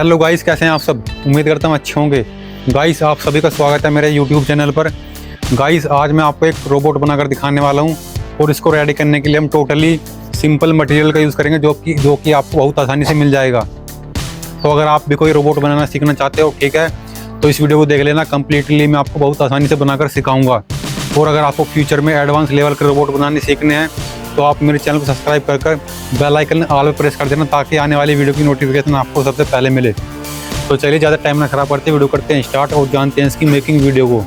Hello guys, कैसे हैं आप सब। उम्मीद करता हूँ अच्छे होंगे। गाइस, आप सभी का स्वागत है मेरे यूट्यूब चैनल पर। गाइस, आज मैं आपको एक रोबोट बनाकर दिखाने वाला हूँ और इसको रेडी करने के लिए हम टोटली सिंपल मटेरियल का यूज़ करेंगे जो कि आपको बहुत आसानी से मिल जाएगा। तो अगर आप भी कोई रोबोट बनाना सीखना चाहते हो, ठीक है, तो इस वीडियो को देख लेना कम्प्लीटली। मैं आपको बहुत आसानी से बनाकर सिखाऊंगा। और अगर आपको फ्यूचर में एडवांस लेवल के रोबोट बनाने सीखने हैं तो आप मेरे चैनल को सब्सक्राइब कर बेल आइकन ऑल पे प्रेस कर देना, ताकि आने वाली वीडियो की नोटिफिकेशन आपको सबसे पहले मिले। तो चलिए ज़्यादा टाइम ना खराब करते, वीडियो करते हैं स्टार्ट और जानते हैं इसकी मेकिंग वीडियो को।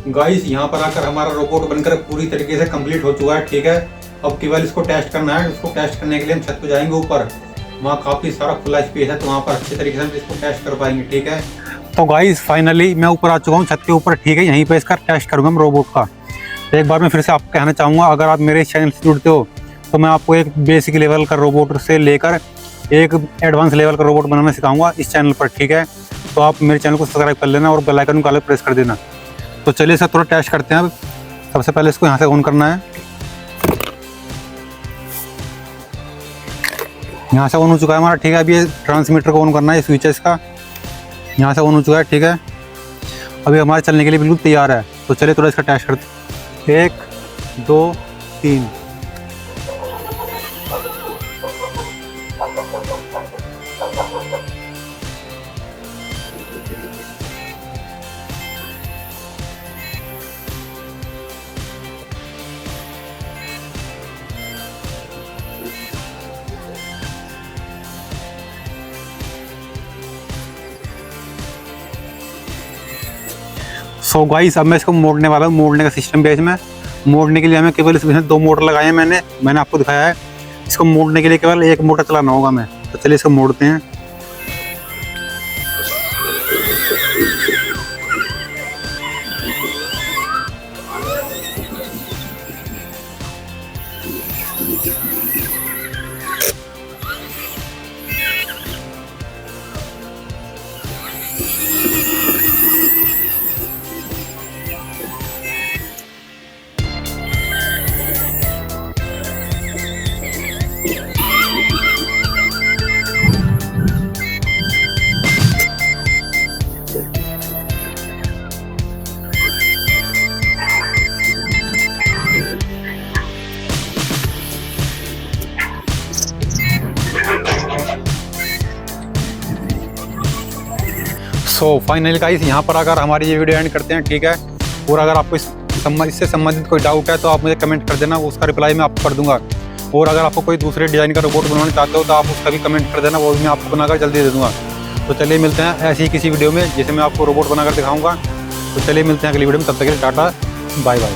गाइस यहाँ पर आकर हमारा रोबोट बनकर पूरी तरीके से कंप्लीट हो चुका है, ठीक है। अब केवल इसको टेस्ट करना है। इसको टेस्ट करने के लिए हम छत पे जाएंगे ऊपर, वहाँ काफ़ी सारा खुला स्पेस है, तो वहाँ पर अच्छे तरीके से हम इसको टेस्ट कर पाएंगे, ठीक है। तो गाइस फाइनली मैं ऊपर आ चुका हूँ छत के ऊपर, ठीक है। यहीं पे इसका टेस्ट करूँगा हम रोबोट का। एक बार मैं फिर से आपको कहना चाहूँगा, अगर आप मेरे इस चैनल से जुड़ते हो तो मैं आपको एक बेसिक लेवल का रोबोट से लेकर एक एडवांस लेवल का रोबोट बनाना सिखाऊंगा इस चैनल पर, ठीक है। तो आप मेरे चैनल को सब्सक्राइब कर लेना और बेल आइकन को प्रेस कर देना। तो चलिए सर थोड़ा टेस्ट करते हैं। अब सबसे पहले इसको यहाँ से ऑन करना है। यहाँ से ऑन हो चुका है हमारा, ठीक है। अभी ये ट्रांसमीटर को ऑन करना है, ये स्विच है इसका, यहाँ से ऑन हो चुका है, ठीक है। अभी हमारे चलने के लिए बिल्कुल तैयार है। तो चलिए थोड़ा इसका टेस्ट करते हैं। 1 2 3। सो गाइस अब मैं इसको मोड़ने वाला हूँ। मोड़ने का सिस्टम भी है इसमें। मोड़ने के लिए हमें केवल इसमें 2 मोटर लगाए हैं मैंने आपको दिखाया है। इसको मोड़ने के लिए केवल 1 मोटर चलाना होगा मैं। तो चलिए इसको मोड़ते हैं। सो फाइनली गाइस यहाँ पर आकर हमारी ये वीडियो एंड करते हैं, ठीक है। और अगर आपको इससे संबंधित कोई डाउट है तो आप मुझे कमेंट कर देना, उसका रिप्लाई मैं आपको कर दूंगा। और अगर आपको कोई दूसरे डिज़ाइन का रोबोट बनाना चाहते हो तो आप उसका भी कमेंट कर देना, वो भी मैं आपको बनाकर जल्दी दे दूँगा। तो चलिए मिलते हैं ऐसी ही किसी वीडियो में जिसे मैं आपको रोबोट बनाकर दिखाऊँगा। तो चलिए मिलते हैं अगली वीडियो में, तब तक के लिए टाटा बाय बाय।